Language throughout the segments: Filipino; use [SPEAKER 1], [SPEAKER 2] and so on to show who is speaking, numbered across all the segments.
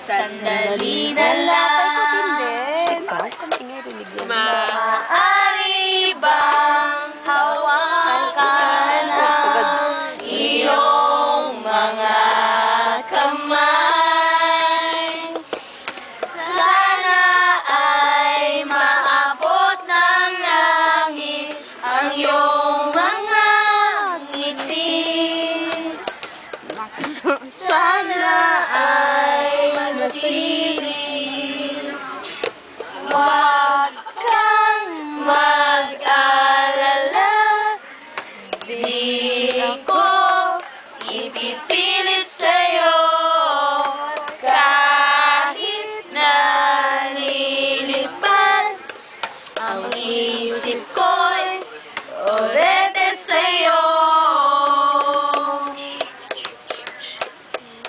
[SPEAKER 1] Sandali na lang, maaari bang hawakan ng iyong mga kamay? Sana ay maabot ng langit ang iyong mga ngiti. Sana ay masising. Huwag kang mag-alala, di ko ipipilit sa'yo. Kahit nalilipad ang isip ko'y orete sa'yo.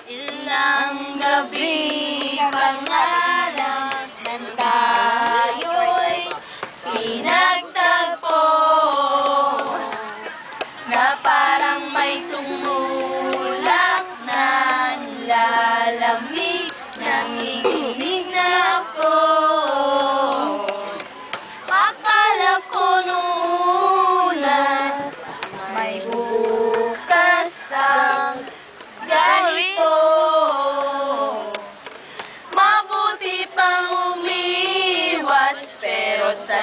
[SPEAKER 1] Ilang gabi pangalan ng tayo'y pinagtagpo, na parang may sumulak na lalamig ng iginig na ako. Akala ko noon na may bukas ang ganito. Mabuti pang umiwas, pero sa